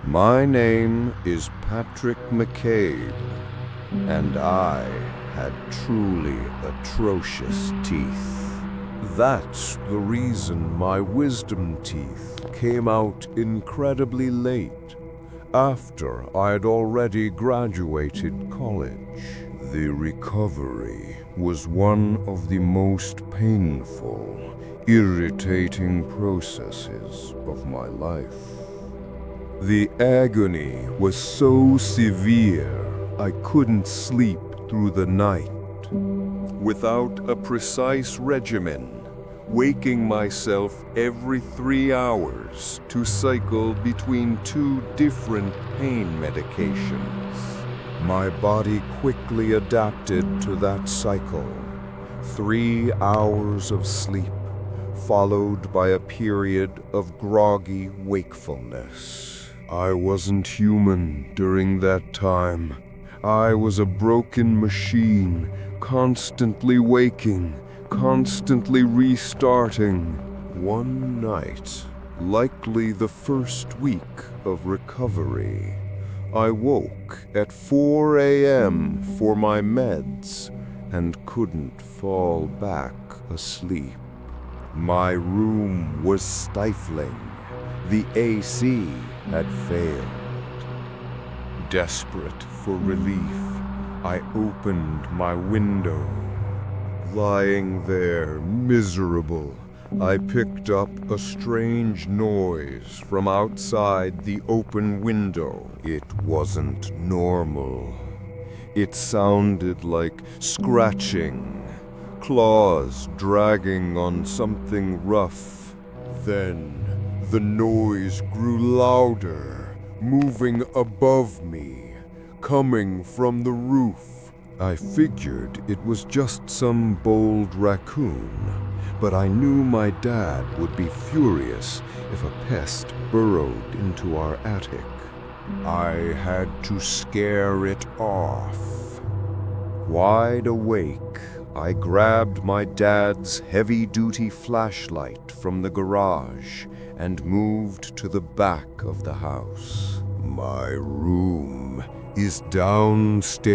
My name is Patrick McCabe, and I had truly atrocious teeth. That's the reason my wisdom teeth came out incredibly late, after I'd already graduated college. The recovery was one of the most painful, irritating processes of my life. The agony was so severe I couldn't sleep through the night. Without a precise regimen, waking myself every 3 hours to cycle between 2 different pain medications. My body quickly adapted to that cycle. 3 hours of sleep, followed by a period of groggy wakefulness. I wasn't human during that time. I was a broken machine, constantly waking, constantly restarting. One night, likely the first week of recovery, I woke at 4 a.m. for my meds and couldn't fall back asleep. My room was stifling. The AC had failed. Desperate for relief, I opened my window. Lying there, miserable, I picked up a strange noise from outside the open window. It wasn't normal. It sounded like scratching, claws dragging on something rough. Then the noise grew louder, moving above me, coming from the roof. I figured it was just some bold raccoon, but I knew my dad would be furious if a pest burrowed into our attic. I had to scare it off. Wide awake, I grabbed my dad's heavy-duty flashlight from the garage and moved to the back of the house. My room is downstairs,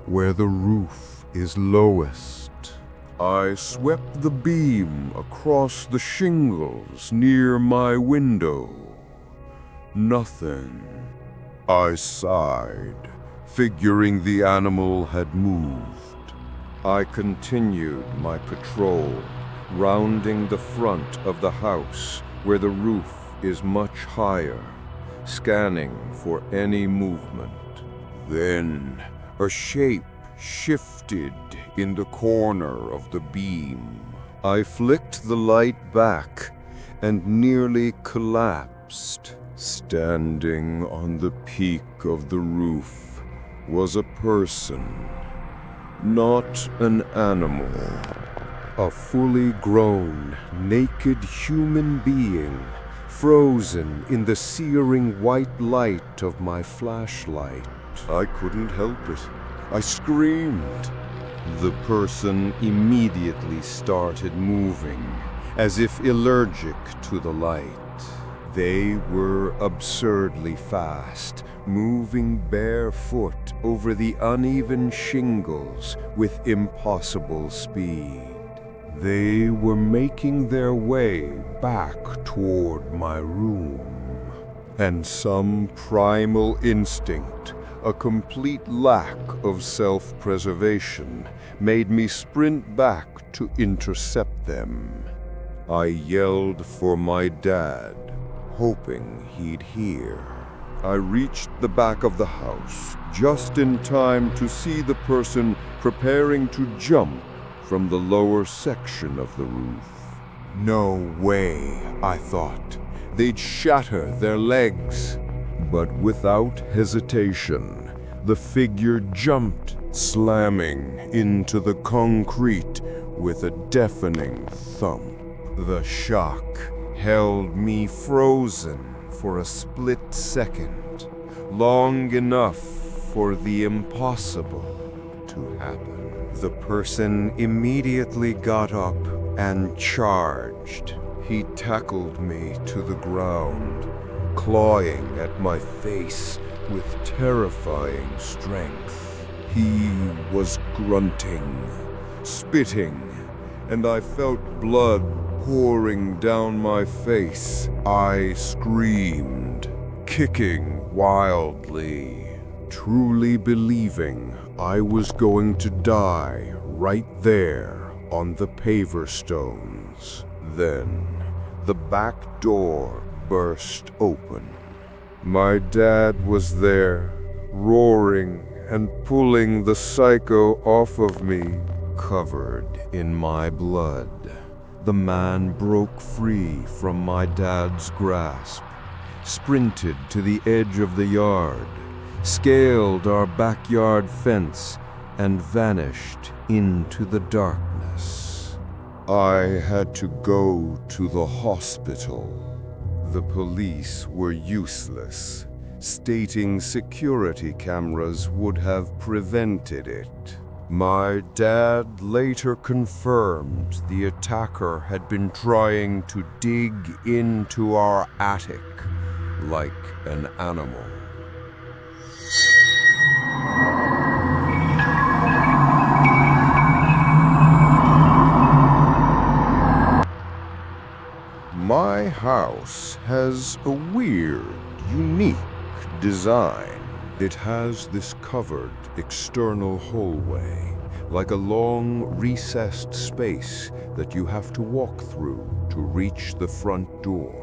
where the roof is lowest. I swept the beam across the shingles near my window. Nothing. I sighed, figuring the animal had moved. I continued my patrol, rounding the front of the house where the roof is much higher, scanning for any movement. Then a shape shifted in the corner of the beam. I flicked the light back and nearly collapsed. Standing on the peak of the roof was a person, not an animal. A fully grown, naked human being, frozen in the searing white light of my flashlight. I couldn't help it. I screamed. The person immediately started moving, as if allergic to the light. They were absurdly fast, moving barefoot over the uneven shingles with impossible speed. They were making their way back toward my room, and some primal instinct, a complete lack of self-preservation, made me sprint back to intercept them. I yelled for my dad, hoping he'd hear. I reached the back of the house just in time to see the person preparing to jump from the lower section of the roof. No way, I thought. They'd shatter their legs. But without hesitation, the figure jumped, slamming into the concrete with a deafening thump. The shock held me frozen for a split second, long enough for the impossible to happen. The person immediately got up and charged. He tackled me to the ground, clawing at my face with terrifying strength. He was grunting, spitting, and I felt blood pouring down my face. I screamed, kicking wildly, truly believing I was going to die right there on the paver stones. Then the back door burst open. My dad was there, roaring and pulling the psycho off of me, covered in my blood. The man broke free from my dad's grasp, sprinted to the edge of the yard, scaled our backyard fence, and vanished into the darkness. I had to go to the hospital. The police were useless, stating security cameras would have prevented it. My dad later confirmed the attacker had been trying to dig into our attic like an animal. My house has a weird, unique design. It has this covered external hallway, like a long, recessed space that you have to walk through to reach the front door.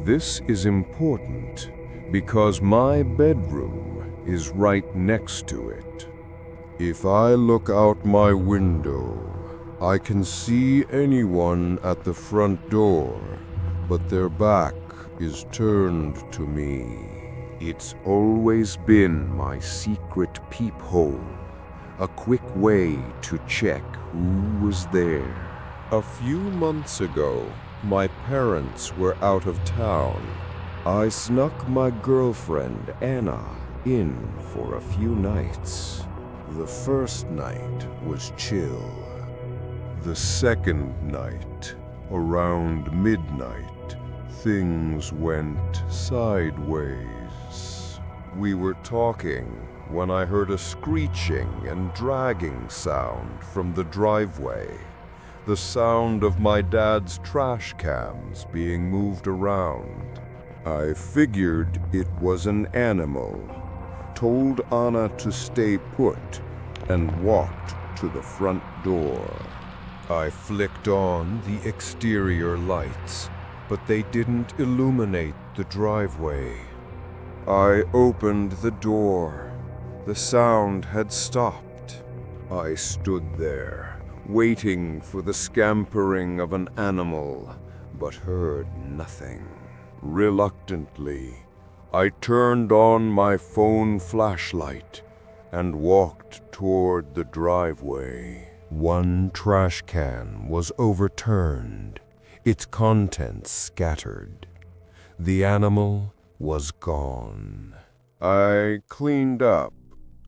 This is important because my bedroom is right next to it. If I look out my window, I can see anyone at the front door, but their back is turned to me. It's always been my secret peephole, a quick way to check who was there. A few months ago, my parents were out of town. I snuck my girlfriend, Anna, in for a few nights. The first night was chill. The second night, around midnight, things went sideways. We were talking when I heard a screeching and dragging sound from the driveway, the sound of my dad's trash cans being moved around. I figured it was an animal, told Anna to stay put, and walked to the front door. I flicked on the exterior lights, but they didn't illuminate the driveway. I opened the door. The sound had stopped. I stood there, waiting for the scampering of an animal, but heard nothing. Reluctantly, I turned on my phone flashlight and walked toward the driveway. One trash can was overturned, its contents scattered. The animal was gone. I cleaned up,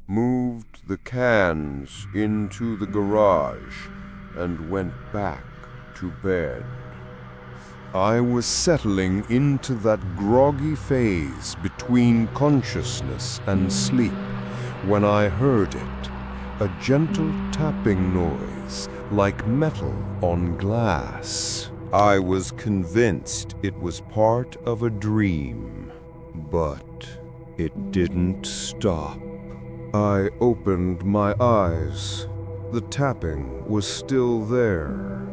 moved the cans into the garage, and went back to bed. I was settling into that groggy phase between consciousness and sleep when I heard it, a gentle tapping noise like metal on glass. I was convinced it was part of a dream. But it didn't stop. I opened my eyes. The tapping was still there.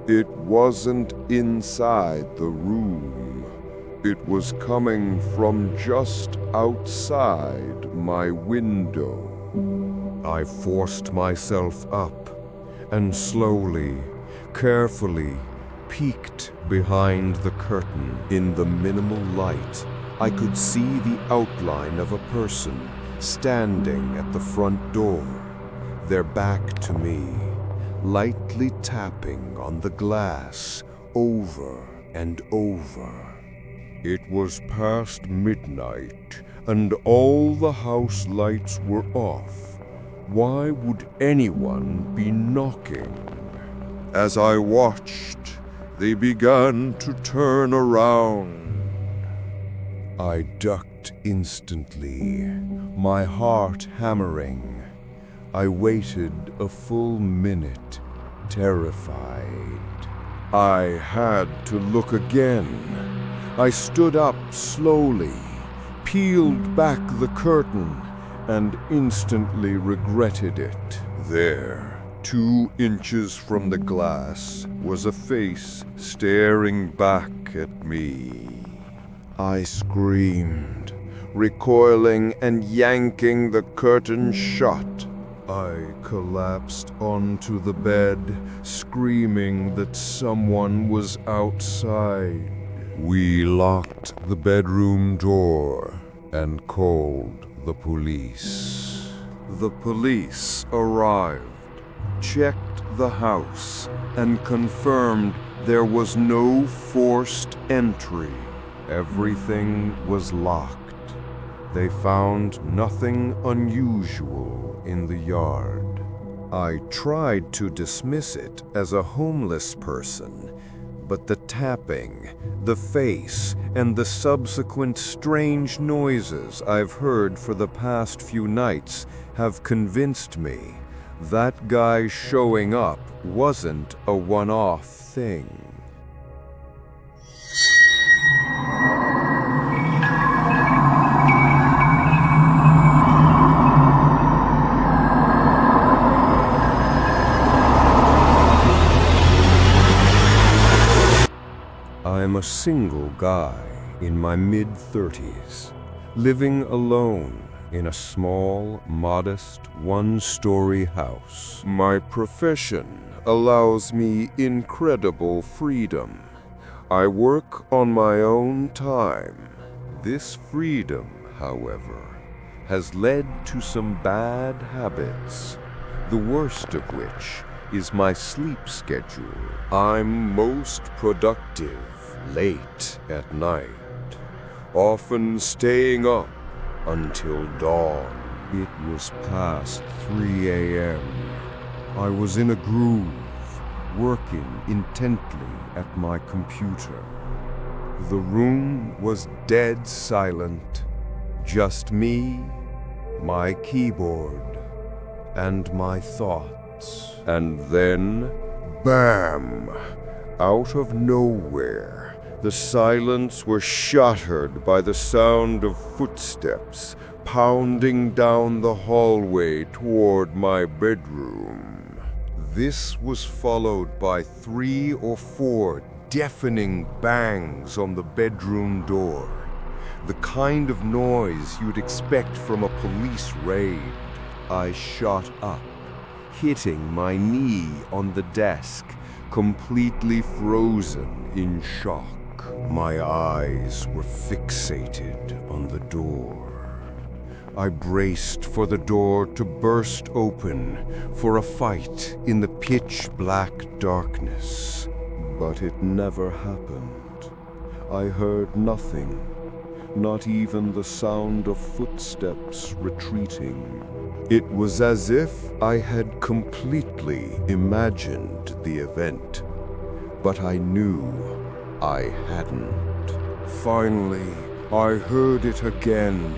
It wasn't inside the room. It was coming from just outside my window. I forced myself up and slowly, carefully peeked behind the curtain. In the minimal light, I could see the outline of a person standing at the front door, their back to me, lightly tapping on the glass over and over. It was past midnight, and all the house lights were off. Why would anyone be knocking? As I watched, they began to turn around. I ducked instantly, my heart hammering. I waited a full minute, terrified. I had to look again. I stood up slowly, peeled back the curtain, and instantly regretted it. There, 2 inches from the glass, was a face staring back at me. I screamed, recoiling and yanking the curtain shut. I collapsed onto the bed, screaming that someone was outside. We locked the bedroom door and called the police. The police arrived, checked the house, and confirmed there was no forced entry. Everything was locked. They found nothing unusual in the yard. I tried to dismiss it as a homeless person, but the tapping, the face, and the subsequent strange noises I've heard for the past few nights have convinced me that guy showing up wasn't a one-off thing. I'm a single guy in my mid-30s, living alone in a small, modest, 1-story house. My profession allows me incredible freedom. I work on my own time. This freedom, however, has led to some bad habits, the worst of which is my sleep schedule. I'm most productive late at night, often staying up until dawn. It was past 3 a.m. I was in a groove, working intently at my computer. The room was dead silent, just me, my keyboard, and my thoughts. And then, bam! Out of nowhere, the silence was shattered by the sound of footsteps pounding down the hallway toward my bedroom. This was followed by 3 or 4 deafening bangs on the bedroom door, the kind of noise you'd expect from a police raid. I shot up, hitting my knee on the desk, completely frozen in shock. My eyes were fixated on the door. I braced for the door to burst open, for a fight in the pitch-black darkness. But it never happened. I heard nothing, not even the sound of footsteps retreating. It was as if I had completely imagined the event, but I knew I hadn't. Finally, I heard it again,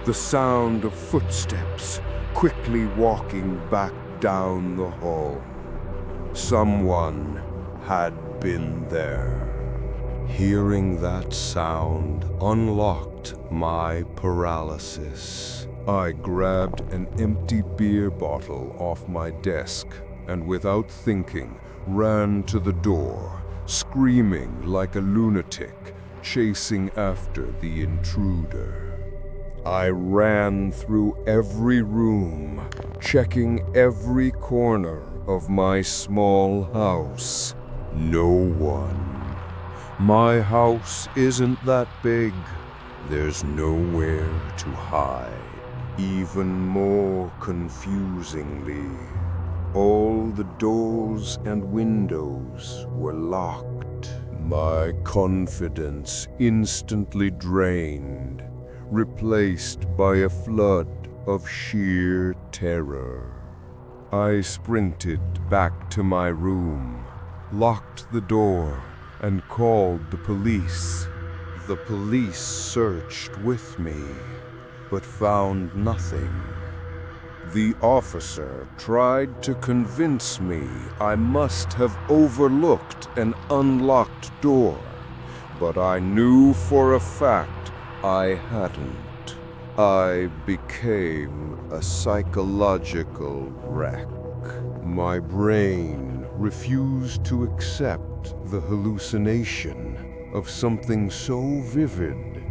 the sound of footsteps quickly walking back down the hall. Someone had been there. Hearing that sound unlocked my paralysis. I grabbed an empty beer bottle off my desk and without thinking ran to the door, screaming like a lunatic, chasing after the intruder. I ran through every room, checking every corner of my small house. No one. My house isn't that big. There's nowhere to hide. Even more confusingly, all the doors and windows were locked. My confidence instantly drained, replaced by a flood of sheer terror. I sprinted back to my room, locked the door, and called the police. The police searched with me, but found nothing. The officer tried to convince me I must have overlooked an unlocked door, but I knew for a fact I hadn't. I became a psychological wreck. My brain refused to accept the hallucination of something so vivid,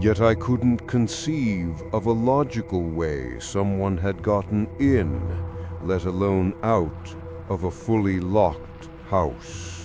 yet I couldn't conceive of a logical way someone had gotten in, let alone out, of a fully locked house.